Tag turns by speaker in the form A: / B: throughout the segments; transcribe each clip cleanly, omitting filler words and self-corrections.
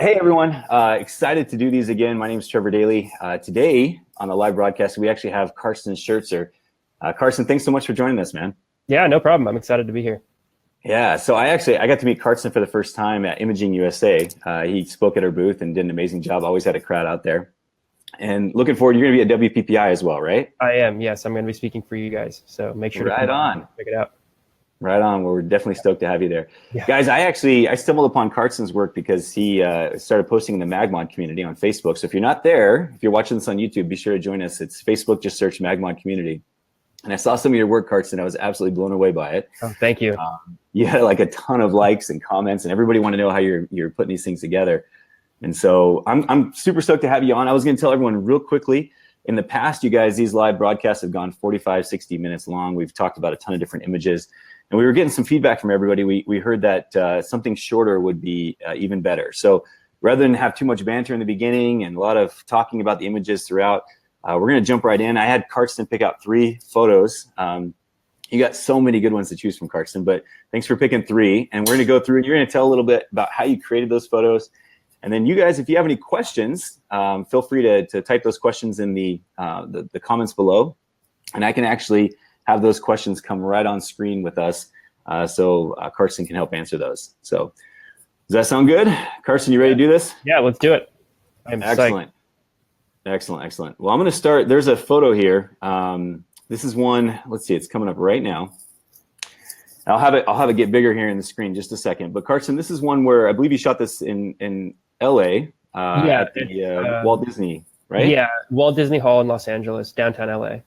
A: Hey everyone, excited to do these again. My name is Trevor Daly. Today on the live broadcast, we actually have Carsten Schertzer. Carsten, thanks so much for joining us, man.
B: Yeah, no problem. I'm excited to be here.
A: Yeah, so I got to meet Carsten for the first time at Imaging USA. He spoke at our booth and did an amazing job. Always had a crowd out there. And looking forward, you're going to be at WPPI as well, right?
B: I am, yes. I'm going to be speaking for you guys. So make sure to
A: Right on.
B: check it out.
A: Right on. Well, we're definitely stoked to have you there.
B: Yeah.
A: Guys, I stumbled upon Carsten's work because he started posting in the MagMod community on Facebook. So if you're not there, if you're watching this on YouTube, be sure to join us. It's Facebook, just search MagMod community. And I saw some of your work, Carsten. I was absolutely blown away by it.
B: Oh, thank you.
A: You had like a ton of likes and comments, and everybody wanted to know how you're putting these things together. And so I'm super stoked to have you on. I was going to tell everyone real quickly, in the past, you guys, these live broadcasts have gone 45, 60 minutes long. We've talked about a ton of different images. And we were getting some feedback from everybody. We heard that something shorter would be even better. So rather than have too much banter in the beginning and a lot of talking about the images throughout, we're going to jump right in. I had Carsten pick out 3 photos. You got so many good ones to choose from, Carsten, but thanks for picking 3. And we're going to go through and you're going to tell a little bit about how you created those photos. And then you guys, if you have any questions, feel free to type those questions in the comments below. And I can actually have those questions come right on screen with us so Carsten can help answer those. So does that sound good? Carsten, you ready to do this?
B: Yeah, let's do it. I'm
A: excellent.
B: Psyched.
A: Excellent. Well, I'm going to start. There's a photo here. This is one. Let's see. It's coming up right now. I'll have it get bigger here in the screen just a second. But Carsten, this is one where I believe you shot this in LA at the Walt Disney, right?
B: Yeah, Walt Disney Hall in Los Angeles, downtown LA.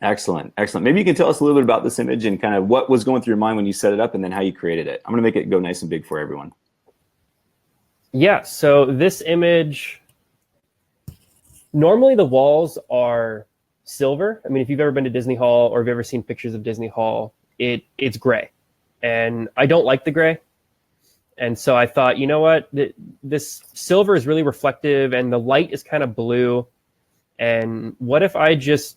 A: Excellent. Maybe you can tell us a little bit about this image and kind of what was going through your mind when you set it up and then how you created it. I'm going to make it go nice and big for everyone.
B: Yeah, so this image, normally the walls are silver. I mean, if you've ever been to Disney Hall or if you've ever seen pictures of Disney Hall, it's gray. And I don't like the gray. And so I thought, you know what, this silver is really reflective and the light is kind of blue. And what if I just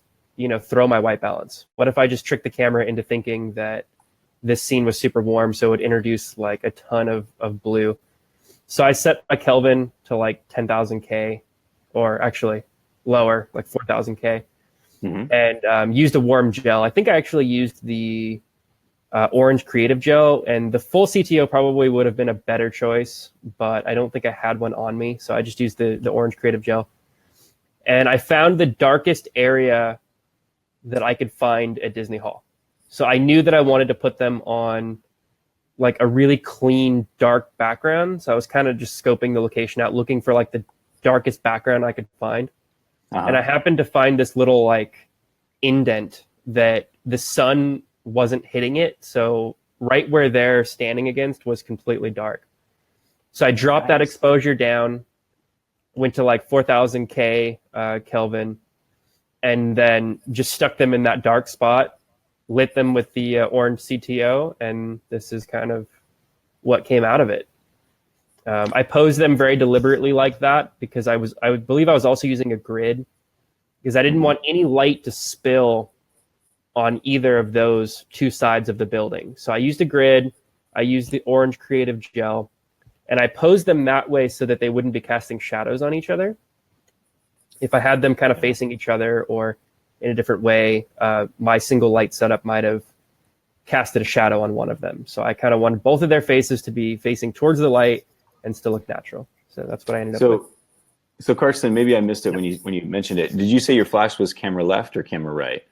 B: throw my white balance? What if I just trick the camera into thinking that this scene was super warm, so it would introduce like a ton of blue? So I set my Kelvin to like 10,000 K, or actually lower, like 4,000 K, and used a warm gel. I think I actually used the orange creative gel, and the full CTO probably would have been a better choice, but I don't think I had one on me, so I just used the orange creative gel. And I found the darkest area that I could find at Disney Hall. So I knew that I wanted to put them on like a really clean, dark background. So I was kind of just scoping the location out, looking for like the darkest background I could find. And I happened to find this little like indent that the sun wasn't hitting it. So right where they're standing against was completely dark. So I dropped that exposure down, went to like 4,000 K Kelvin, and then just stuck them in that dark spot, lit them with the orange CTO, and this is kind of what came out of it. I posed them very deliberately like that because I believe I was also using a grid because I didn't want any light to spill on either of those 2 sides of the building. So I used a grid, I used the orange creative gel, and I posed them that way so that they wouldn't be casting shadows on each other. If I had them kind of facing each other or in a different way, my single light setup might have casted a shadow on one of them. So I kind of wanted both of their faces to be facing towards the light and still look natural. So that's what I ended up with.
A: So Carsten, maybe I missed it when you mentioned it. Did you say your flash was camera left or camera right?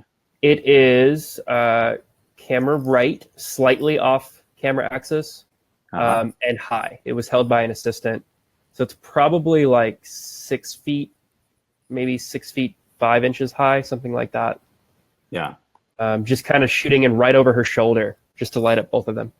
B: It is camera right, slightly off camera axis, and high. It was held by an assistant. So it's probably like 6 feet, maybe 6 feet 5 inches high, something like that.
A: Yeah.
B: Just kind of shooting in right over her shoulder just to light up both of them.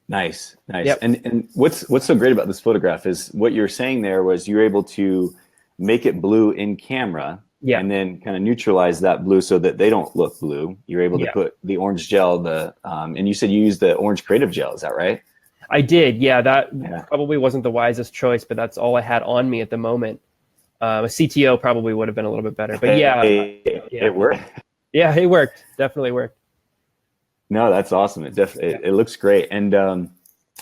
A: Nice.
B: Yep.
A: And what's so great about this photograph is what you're saying there was you're able to make it blue in camera, and then kind of neutralize that blue so that they don't look blue. You're able to put the orange gel, and you said you used the orange creative gel, is that right?
B: I did, yeah. That probably wasn't the wisest choice, but that's all I had on me at the moment. A CTO probably would have been a little bit better, but
A: it worked.
B: Yeah, it worked. Definitely worked.
A: No, that's awesome. It looks great. And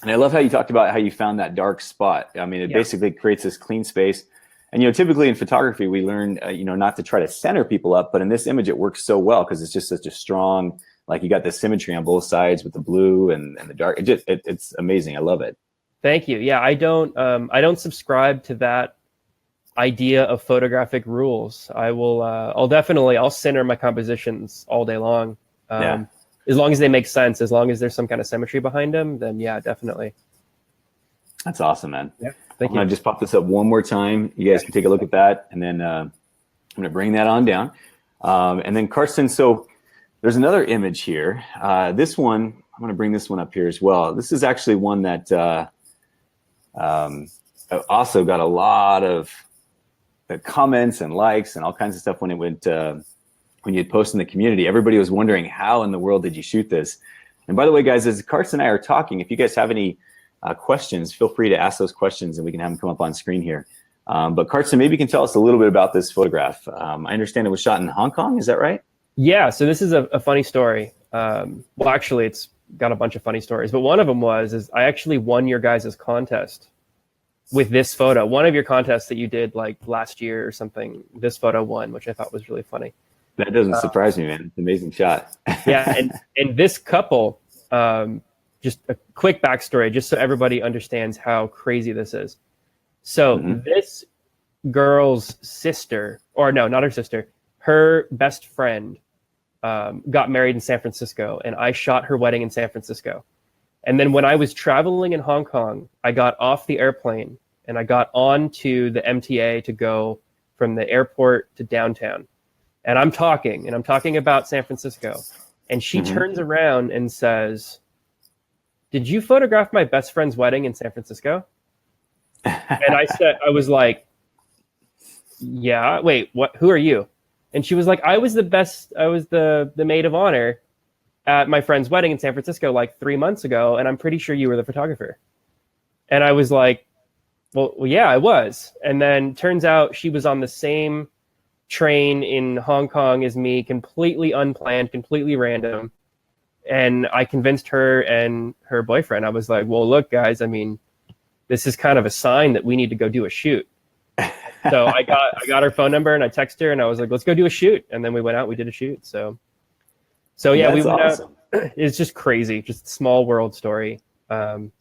A: And I love how you talked about how you found that dark spot. I mean, it basically creates this clean space. And, typically in photography, we learn, not to try to center people up, but in this image, it works so well because it's just such a strong, like you got the symmetry on both sides with the blue and the dark. It's amazing. I love it.
B: Thank you. Yeah, I don't subscribe to that idea of photographic rules. I'll center my compositions all day long. As long as they make sense, as long as there's some kind of symmetry behind them, then yeah, definitely.
A: That's awesome, man.
B: Yeah,
A: I'm going to just pop this up one more time. You guys can take a look at that. And then I'm going to bring that on down. And then Carsten, so there's another image here. This one, I'm going to bring this one up here as well. This is actually one that also got a lot of comments and likes and all kinds of stuff when it went when you post in the community. Everybody was wondering, how in the world did you shoot this? And by the way, guys, as Carsten and I are talking, if you guys have any questions, feel free to ask those questions and we can have them come up on screen here. But Carsten, maybe you can tell us a little bit about this photograph. I understand it was shot in Hong Kong. Is that right?
B: Yeah. So this is a funny story. Well, actually, it's got a bunch of funny stories, but one of them is I actually won your guys' contest with this photo. One of your contests that you did like last year or something, this photo won, which I thought was really funny.
A: That doesn't surprise me, man. It's an amazing shot.
B: Yeah, and this couple, just a quick backstory, just so everybody understands how crazy this is. So this girl's sister, or no, not her sister, her best friend got married in San Francisco, and I shot her wedding in San Francisco. And then when I was traveling in Hong Kong, I got off the airplane and I got onto the MTA to go from the airport to downtown. And I'm talking about San Francisco. And she turns around and says, "Did you photograph my best friend's wedding in San Francisco?" And I was like, "Yeah, wait, what? Who are you?" And she was like, I was the maid of honor at my friend's wedding in San Francisco like 3 months ago, and I'm pretty sure you were the photographer. And I was like, well, yeah, I was. And then turns out she was on the same train in Hong Kong as me, completely unplanned, completely random. And I convinced her and her boyfriend. I was like, well, look, guys, I mean, this is kind of a sign that we need to go do a shoot. So I got her phone number and I texted her and I was like, let's go do a shoot. And then we went out, we did a shoot. So yeah, we went awesome. Out. It's just crazy, just a small world story. But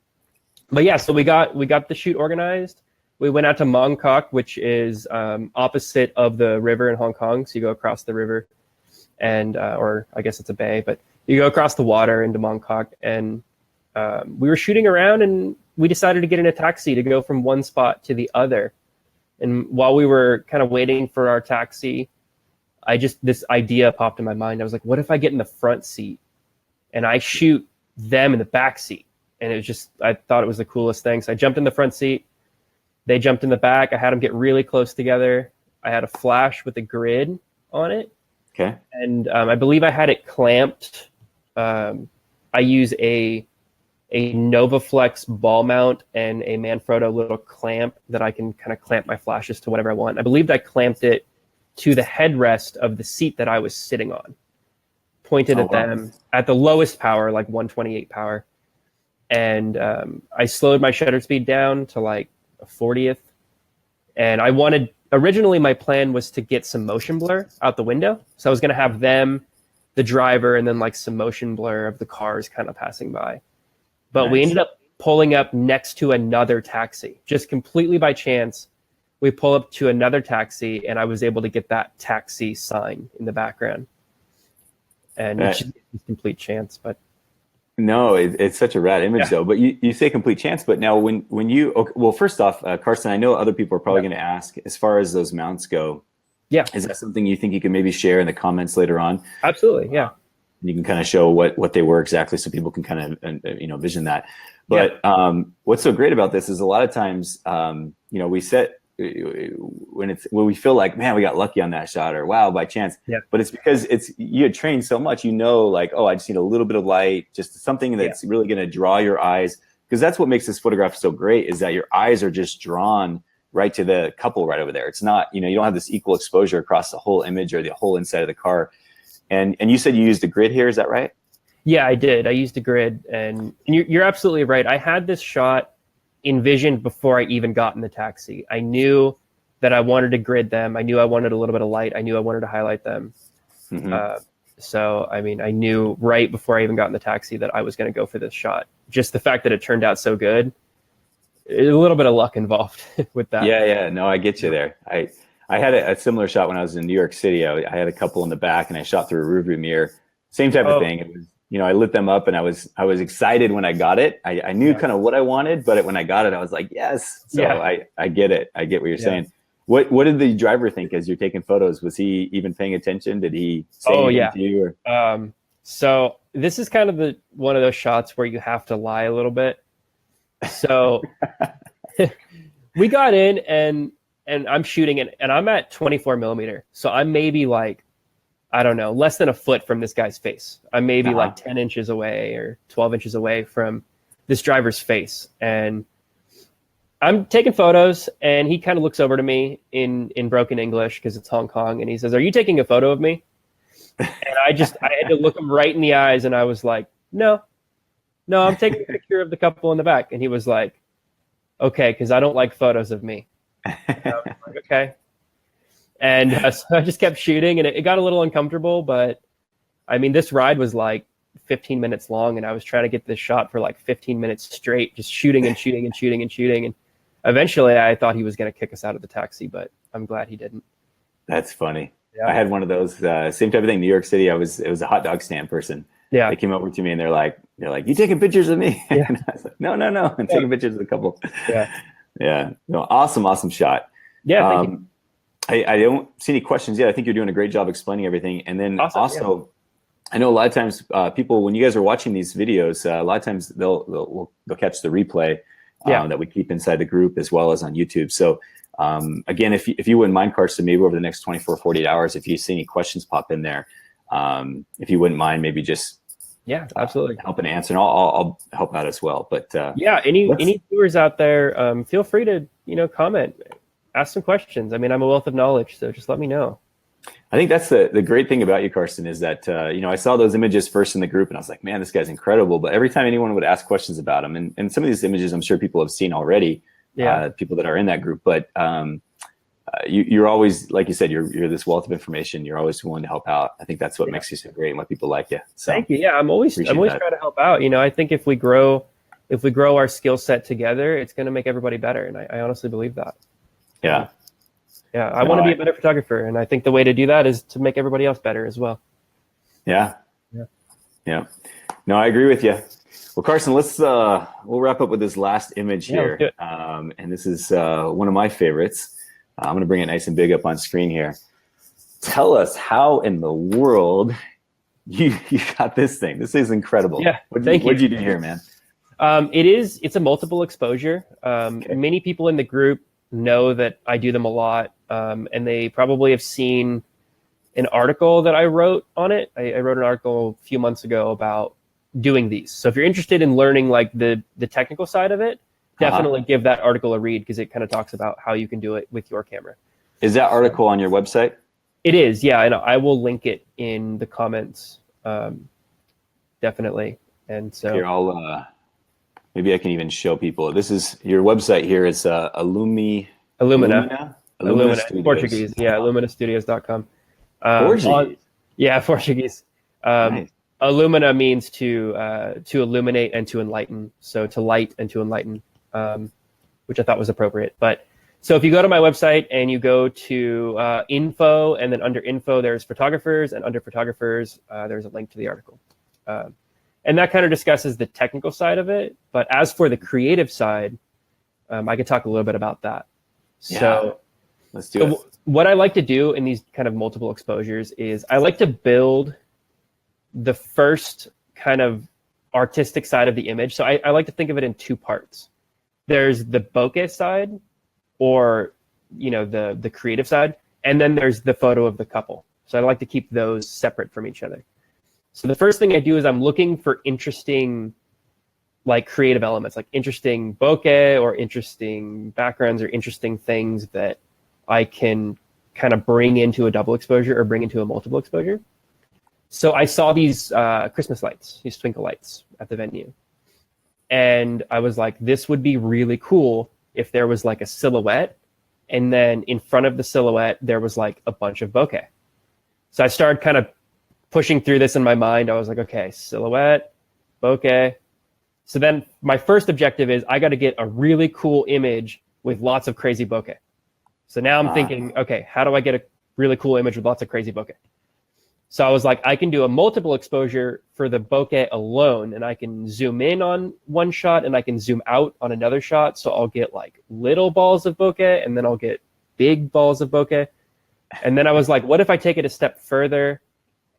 B: yeah, so we got the shoot organized. We went out to Mong Kok, which is opposite of the river in Hong Kong. So you go across the river and, or I guess it's a bay, but you go across the water into Mong Kok. And we were shooting around and we decided to get in a taxi to go from one spot to the other. And while we were kind of waiting for our taxi, this idea popped in my mind. I was like, what if I get in the front seat and I shoot them in the back seat? And it was just, I thought it was the coolest thing. So I jumped in the front seat. They jumped in the back. I had them get really close together. I had a flash with a grid on it.
A: Okay.
B: And I believe I had it clamped. I use a NovaFlex ball mount and a Manfrotto little clamp that I can kind of clamp my flashes to whatever I want. I believe I clamped it to the headrest of the seat that I was sitting on, pointed at them at the lowest power, like 128 power. And I slowed my shutter speed down to like a 40th. And originally my plan was to get some motion blur out the window. So I was going to have them, the driver, and then like some motion blur of the cars kind of passing by. But nice. We ended up pulling up next to another taxi, just completely by chance. We pull up to another taxi, and I was able to get that taxi sign in the background. And it's just complete chance, but
A: no, it's such a rad image though. But you say complete chance, but now when you well, first off, Carsten, I know other people are probably going to ask as far as those mounts go.
B: Yeah,
A: is that something you think you can maybe share in the comments later on?
B: Absolutely, yeah.
A: You can kind of show what they were exactly, so people can kind of vision that. But what's so great about this is a lot of times we set when we feel like, man, we got lucky on that shot, or wow, by chance. Yeah. But it's because you had trained so much, like, oh, I just need a little bit of light, just something that's really going to draw your eyes, because that's what makes this photograph so great, is that your eyes are just drawn right to the couple right over there. It's not, you don't have this equal exposure across the whole image or the whole inside of the car. And you said you used a grid here, is that right?
B: Yeah, I did. I used a grid, and you're absolutely right. I had this shot envisioned before I even got in the taxi. I knew that I wanted to grid them. I knew I wanted a little bit of light. I knew I wanted to highlight them. So, I mean, I knew right before I even got in the taxi that I was going to go for this shot. Just the fact that it turned out so good, a little bit of luck involved with that.
A: Yeah. No, I get you there. I had a similar shot when I was in New York City. I had a couple in the back, and I shot through a rearview mirror. Same type of thing. It was, I lit them up, and I was excited when I got it. I knew kind of what I wanted, but when I got it, I was like, yes. So I get it. I get what you're saying. What did the driver think as you're taking photos? Was he even paying attention? Did he say anything to you? Or?
B: So this is kind of one of those shots where you have to lie a little bit. So we got in, and I'm shooting it, and I'm at 24 millimeter. So I'm maybe like, I don't know, less than a foot from this guy's face. I'm maybe like 10 inches away or 12 inches away from this driver's face. And I'm taking photos, and he kind of looks over to me in broken English, because it's Hong Kong, and he says, "Are you taking a photo of me?" And I had to look him right in the eyes, and I was like, no, I'm taking a picture of the couple in the back. And he was like, okay, because I don't like photos of me. And I was like, okay. And so I just kept shooting, and it got a little uncomfortable, but I mean, this ride was like 15 minutes long, and I was trying to get this shot for like 15 minutes straight, just shooting and shooting and shooting and shooting. And eventually I thought he was going to kick us out of the taxi, but I'm glad he didn't.
A: That's funny. Yeah. I had one of those, same type of thing. New York City, it was a hot dog stand person.
B: Yeah.
A: They came over to me, and they're like, you taking pictures of me?
B: Yeah.
A: And I was like, no. I'm taking pictures of the couple.
B: Yeah.
A: Yeah. No, awesome shot.
B: Yeah. Thank you.
A: I don't see any questions yet. I think you're doing a great job explaining everything. And then also, I know a lot of times people, when you guys are watching these videos, a lot of times they'll catch the replay that we keep inside the group as well as on YouTube. So again, if you wouldn't mind, Carsten, maybe over the next 24, 48 hours, if you see any questions pop in there, if you wouldn't mind, maybe just
B: absolutely
A: help and answer, and I'll help out as well. But
B: any viewers out there, feel free to comment, ask some questions. I mean, I'm a wealth of knowledge, so just let me know.
A: I think that's the great thing about you, Carsten, is that I saw those images first in the group, and I was like, man, this guy's incredible. But every time anyone would ask questions about him, and some of these images I'm sure people have seen already, people that are in that group, but you're always, like you said, you're this wealth of information. You're always willing to help out. I think that's what makes you so great and why people like you. So
B: thank you. Yeah, I'm always trying to help out. I think if we grow our skill set together, it's going to make everybody better, and I honestly believe that.
A: Yeah.
B: Yeah, I want to be a better photographer, and I think the way to do that is to make everybody else better as well.
A: Yeah. No, I agree with you. Well, Carsten, we'll wrap up with this last image here, and this is one of my favorites. I'm going to bring it nice and big up on screen here. Tell us how in the world you got this thing. This is incredible.
B: Yeah,
A: what'd you do here, man?
B: It's a multiple exposure. Many people in the group know that I do them a lot, and they probably have seen an article that I wrote on it. I wrote an article a few months ago about doing these. So if you're interested in learning like the technical side of it, definitely give that article a read, because it kind of talks about how you can do it with your camera. Is
A: that article on your website?
B: It is, yeah. And I will link it in the comments, definitely. And so
A: here, maybe I can even show people. This is your website here. It's Illumina
B: Portuguese. Yeah, illuminastudios.com.
A: Portuguese.
B: Portuguese.
A: Nice.
B: Illumina means to illuminate and to enlighten. So to light and to enlighten, which I thought was appropriate. But so if you go to my website and you go to info, and then under info there's photographers, and under photographers there's a link to the article. And that kind of discusses the technical side of it. But as for the creative side, I could talk a little bit about that. So
A: let's do it.
B: What I like to do in these kind of multiple exposures is I like to build the first kind of artistic side of the image. So I like to think of it in two parts. There's the bokeh side, or the creative side, and then there's the photo of the couple. So I like to keep those separate from each other. So the first thing I do is I'm looking for interesting, like creative elements, like interesting bokeh or interesting backgrounds or interesting things that I can kind of bring into a double exposure or bring into a multiple exposure. So I saw these Christmas lights, these twinkle lights at the venue. And I was like, this would be really cool if there was like a silhouette. And then in front of the silhouette, there was like a bunch of bokeh. So I started kind of pushing through this in my mind. I was like, okay, silhouette, bokeh. So then my first objective is I got to get a really cool image with lots of crazy bokeh. So now I'm thinking, okay, how do I get a really cool image with lots of crazy bokeh? So I was like, I can do a multiple exposure for the bokeh alone, and I can zoom in on one shot and I can zoom out on another shot. So I'll get like little balls of bokeh and then I'll get big balls of bokeh. And then I was like, what if I take it a step further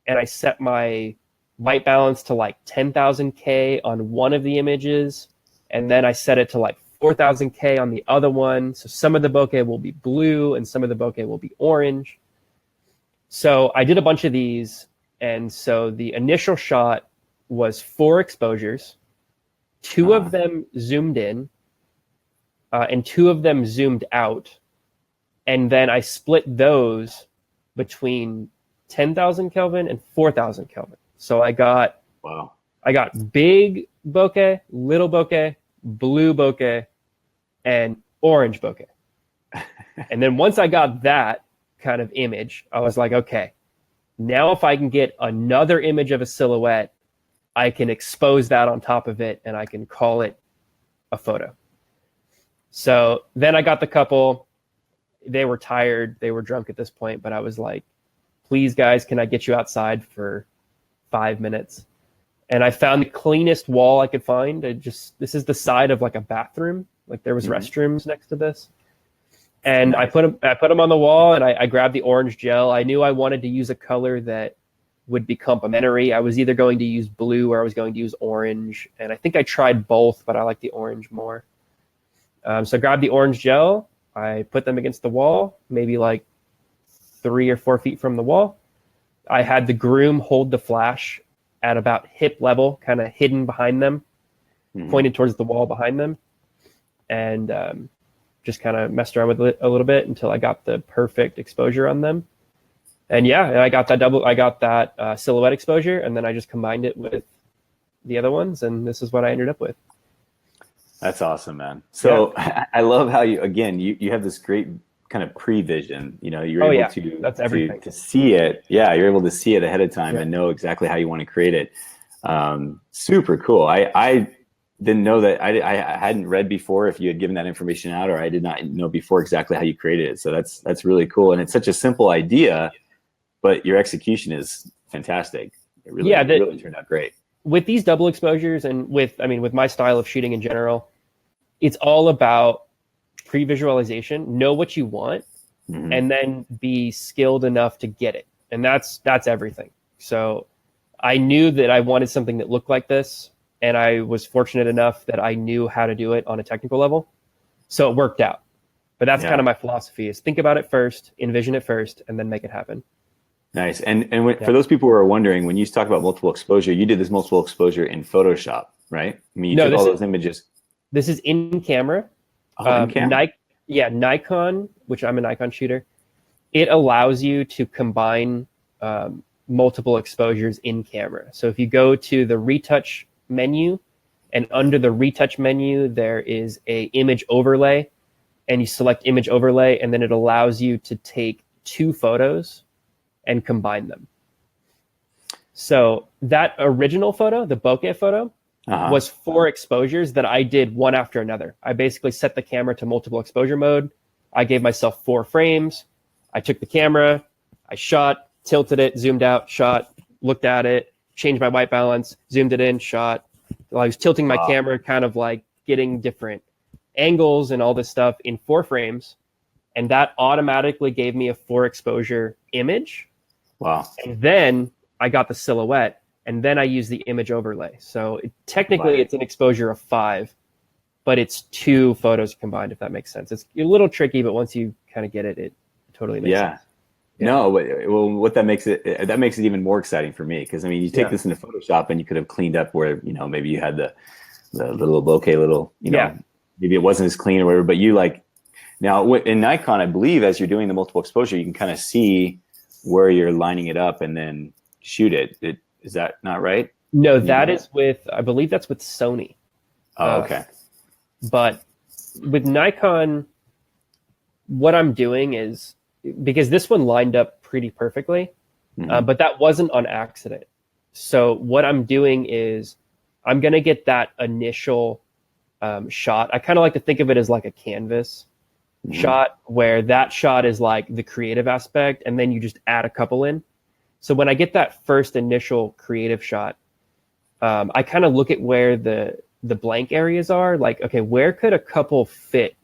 B: and I set my white balance to like 10,000 K on one of the images, and then I set it to like 4,000 K on the other one. So some of the bokeh will be blue and some of the bokeh will be orange. So I did a bunch of these, and so the initial shot was 4 exposures. 2 of them zoomed in, and 2 of them zoomed out. And then I split those between 10,000 Kelvin and 4,000 Kelvin. So I got big bokeh, little bokeh, blue bokeh, and orange bokeh. And then once I got that kind of image, I was like, okay, now if I can get another image of a silhouette, I can expose that on top of it and I can call it a photo. So then I got the couple. They were tired, they were drunk at this point, but I was like, please guys, can I get you outside for 5 minutes? And I found the cleanest wall I could find. This is the side of like a bathroom, like there was restrooms next to this. And nice. I put them on the wall, and I grabbed the orange gel. I knew I wanted to use a color that would be complementary. I was either going to use blue or I was going to use orange. And I think I tried both, but I like the orange more. So I grabbed the orange gel. I put them against the wall, maybe like 3 or 4 feet from the wall. I had the groom hold the flash at about hip level, kind of hidden behind them, pointed towards the wall behind them. And just kind of messed around with it a little bit until I got the perfect exposure on them. And yeah, I got that silhouette exposure, and then I just combined it with the other ones, and this is what I ended up with.
A: That's awesome, man. So yeah. I love how you have this great kind of pre-vision. You're able to see it. Yeah, you're able to see it ahead of time and know exactly how you want to create it. Super cool. I didn't know that. I hadn't read before if you had given that information out, or I did not know before exactly how you created it. So that's really cool. And it's such a simple idea, but your execution is fantastic. It really turned out great.
B: With these double exposures and with my style of shooting in general, it's all about pre-visualization. Know what you want, and then be skilled enough to get it. And that's everything. So I knew that I wanted something that looked like this, and I was fortunate enough that I knew how to do it on a technical level. So it worked out. But that's kind of my philosophy, is think about it first, envision it first, and then make it happen.
A: Nice. And for those people who are wondering, when you talk about multiple exposure, you did this multiple exposure in Photoshop, right? I mean, you took all those images.
B: This is in camera.
A: In camera?
B: Nikon, which I'm a Nikon shooter, it allows you to combine multiple exposures in camera. So if you go to the retouch menu, and under the retouch menu, there is a image overlay, and you select image overlay, and then it allows you to take 2 photos and combine them. So that original photo, the bokeh photo, was 4 exposures that I did one after another. I basically set the camera to multiple exposure mode. I gave myself 4 frames. I took the camera, I shot, tilted it, zoomed out, shot, looked at it, changed my white balance, zoomed it in, shot. I was tilting my camera, kind of like getting different angles and all this stuff in 4 frames. And that automatically gave me a 4 exposure image.
A: Wow.
B: And then I got the silhouette, and then I used the image overlay. So technically it's an exposure of 5, but it's 2 photos combined, if that makes sense. It's a little tricky, but once you kind of get it, it totally makes sense.
A: No, what that makes it even more exciting for me, because you take this into Photoshop and you could have cleaned up where maybe you had the little bokeh maybe it wasn't as clean or whatever, but you now in Nikon, I believe as you're doing the multiple exposure, you can kind of see where you're lining it up, and then shoot it. Is that not right?
B: No, that is with, I believe that's with Sony.
A: Oh, okay.
B: But with Nikon, what I'm doing is, because this one lined up pretty perfectly, but that wasn't on accident. So what I'm doing is I'm going to get that initial shot. I kind of like to think of it as like a canvas shot, where that shot is like the creative aspect, and then you just add a couple in. So when I get that first initial creative shot, I kind of look at where the blank areas are. Like, okay, where could a couple fit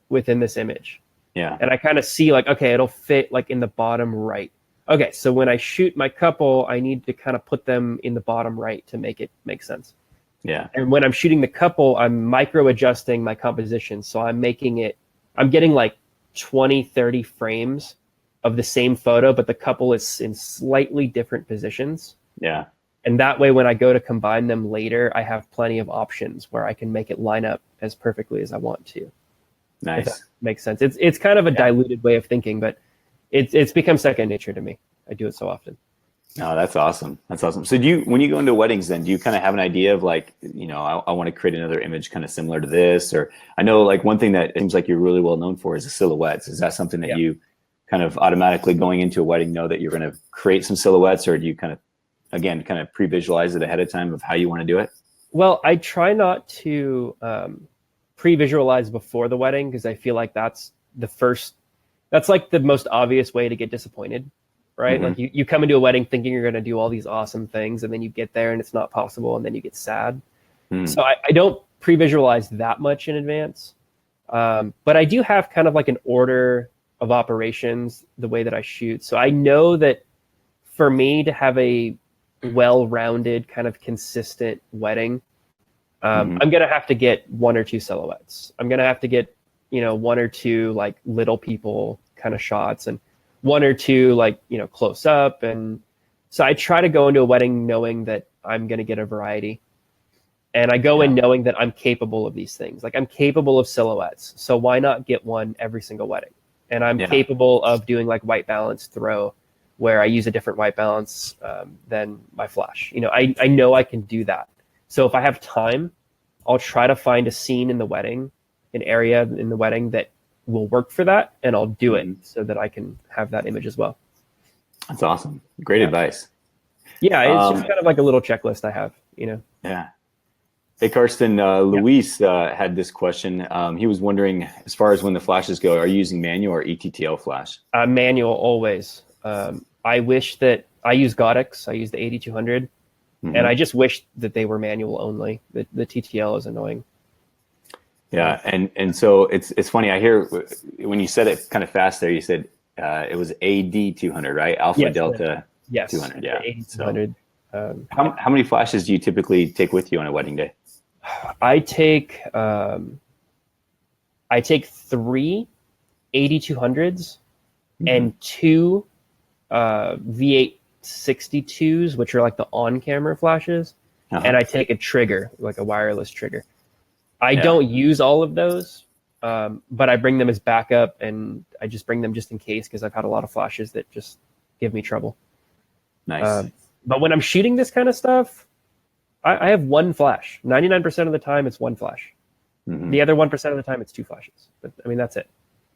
B: within this image?
A: Yeah.
B: And I kind of see like, okay, it'll fit like in the bottom right. Okay, so when I shoot my couple, I need to kind of put them in the bottom right to make it make sense.
A: Yeah.
B: And when I'm shooting the couple, I'm micro adjusting my composition. So I'm getting like 20, 30 frames of the same photo, but the couple is in slightly different positions.
A: Yeah.
B: And that way, when I go to combine them later, I have plenty of options where I can make it line up as perfectly as I want to.
A: Nice.
B: If that makes sense. It's kind of a diluted way of thinking, but it's become second nature to me. I do it so often.
A: Oh, that's awesome. That's awesome. So when you go into weddings, then do you kind of have an idea of like, I want to create another image kind of similar to this? Or I know like one thing that seems like you're really well known for is the silhouettes. Is that something that you kind of automatically going into a wedding know that you're going to create some silhouettes, or do you kind of pre-visualize it ahead of time of how you want to do it?
B: Well, I try not to pre-visualize before the wedding, because I feel like that's like the most obvious way to get disappointed, right? Like you come into a wedding thinking you're going to do all these awesome things, and then you get there and it's not possible, and then you get sad. So I don't pre-visualize that much in advance. But I do have kind of like an order of operations, the way that I shoot. So I know that for me to have a well-rounded, kind of consistent wedding, I'm going to have to get one or two silhouettes. I'm going to have to get, one or two like little people kind of shots, and one or two like, close up. And so I try to go into a wedding knowing that I'm going to get a variety. And I go in knowing that I'm capable of these things. Like, I'm capable of silhouettes. So why not get one every single wedding? And I'm capable of doing like white balance throw, where I use a different white balance than my flash. I know I can do that. So if I have time, I'll try to find a scene in the wedding, an area in the wedding that will work for that, and I'll do it so that I can have that image as well.
A: That's awesome. Great advice.
B: Yeah, it's just kind of like a little checklist I have,
A: Yeah. Hey, Carsten, Luis had this question. He was wondering, as far as when the flashes go, are you using manual or ETTL flash?
B: Manual always. I wish that I use Goddix. I use the 8200, and I just wish that they were manual only. The TTL is annoying.
A: Yeah, and so it's funny. I hear when you said it kind of fast there, you said it was AD 200, right? Alpha Delta 200. Yeah,
B: 8200.
A: How many flashes do you typically take with you on a wedding day?
B: I take 3 8200s and 2 V862s, which are like the on-camera flashes, and I take a trigger, like a wireless trigger. I don't use all of those, but I bring them as backup, and I just bring them just in case, because I've had a lot of flashes that just give me trouble.
A: Nice.
B: But when I'm shooting this kind of stuff, I have one flash. 99% of the time, it's one flash. The other 1% of the time, it's 2 flashes. But I mean, that's it.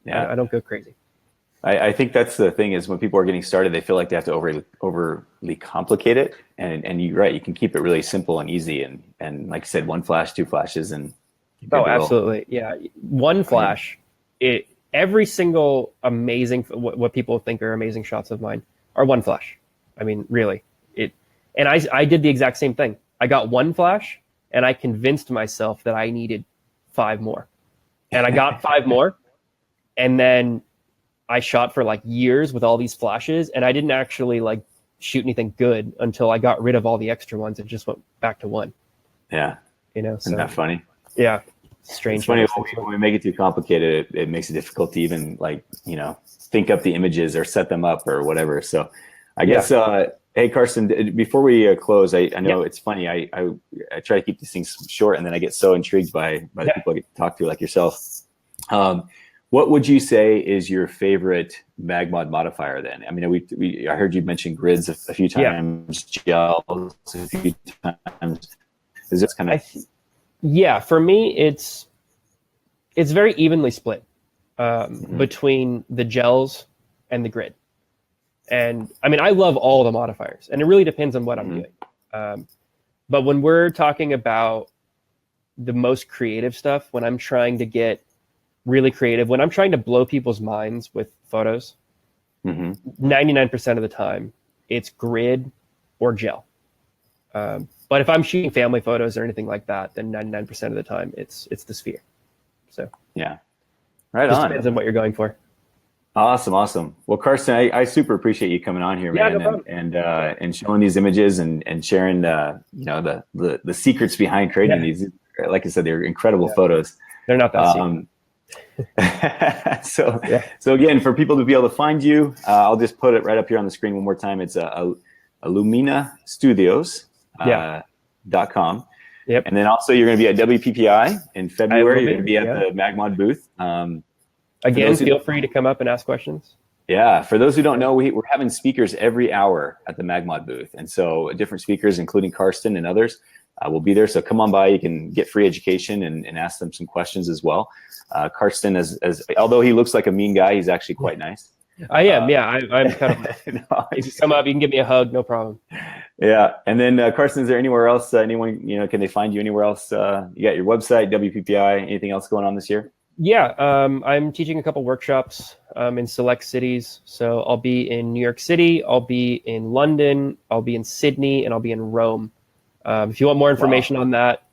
B: Yeah, I don't go crazy.
A: I think that's the thing, is when people are getting started, they feel like they have to overly complicate it. And you're right, you can keep it really simple and easy. And like you said, 1 flash, 2 flashes, and
B: absolutely. Yeah. One flash, every single amazing, what people think are amazing shots of mine are 1 flash. I mean, really. And I did the exact same thing. I got 1 flash, and I convinced myself that I needed 5 more. And I got 5 more, and then I shot for like years with all these flashes, and I didn't actually like shoot anything good until I got rid of all the extra ones and just went back to 1.
A: Yeah. Isn't that funny?
B: Yeah. Strange.
A: It's funny when we make it too complicated, it makes it difficult to even think up the images or set them up or whatever. So I guess, hey, Carsten, before we close, I know it's funny. I try to keep these things short, and then I get so intrigued by the people I get to talk to, like yourself. What would you say is your favorite MagMod modifier then? I mean, I heard you mention grids a few times, gels a few times. Is this kind of...
B: Yeah, for me, it's very evenly split between the gels and the grid. And I mean, I love all the modifiers, and it really depends on what I'm doing. But when we're talking about the most creative stuff, when I'm trying to get really creative, when I'm trying to blow people's minds with photos, 99% of the time, it's grid or gel. But if I'm shooting family photos or anything like that, then 99% of the time, it's the sphere. So
A: yeah, right
B: just
A: on.
B: depends on what you're going for.
A: Awesome. Well, Carsten, I super appreciate you coming on here, man,
B: no problem.
A: and showing these images and sharing the secrets behind creating these. Like I said, they're incredible photos.
B: They're not that secret.
A: So again, for people to be able to find you, I'll just put it right up here on the screen one more time. It's illuminastudios.com.
B: Yep.
A: And then also you're going to be at WPPI in February. You're going to be at the MagMod booth.
B: Again, feel free to come up and ask questions.
A: Yeah, for those who don't know, we're having speakers every hour at the MagMod booth. And so different speakers, including Carsten and others, will be there. So come on by. You can get free education and ask them some questions as well. Carsten, although he looks like a mean guy, he's actually quite nice.
B: I am, I'm kind of. If you come up, you can give me a hug, no problem.
A: Yeah, and then Carsten, is there anywhere else? Anyone, can they find you anywhere else? You got your website, WPPI. Anything else going on this year?
B: Yeah, I'm teaching a couple workshops in select cities. So I'll be in New York City, I'll be in London, I'll be in Sydney, and I'll be in Rome. If you want more information on that,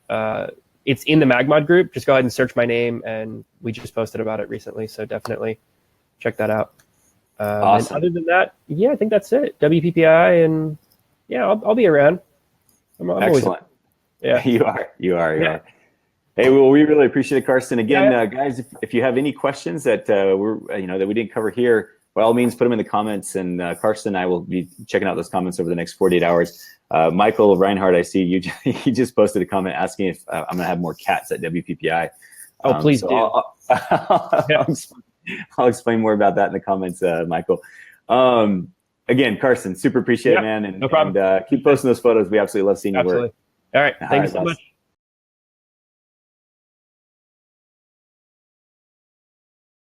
B: it's in the MagMod group. Just go ahead and search my name, and we just posted about it recently. So definitely check that out.
A: Awesome.
B: And other than that, I think that's it. WPPI, and I'll be around. I'm
A: Excellent.
B: Always,
A: You are. Hey, well, we really appreciate it, Carsten. Again, guys, if you have any questions that that we didn't cover here, by all means, put them in the comments, and Carsten and I will be checking out those comments over the next 48 hours. Michael Reinhardt, I see you. He just posted a comment asking if I'm going to have more cats at WPPI.
B: Oh, please do.
A: I'll explain more about that in the comments, Michael. Again, Carsten, super appreciate it, man. And,
B: no problem.
A: And keep posting those photos. We absolutely love seeing your work.
B: All right. Thank you so much.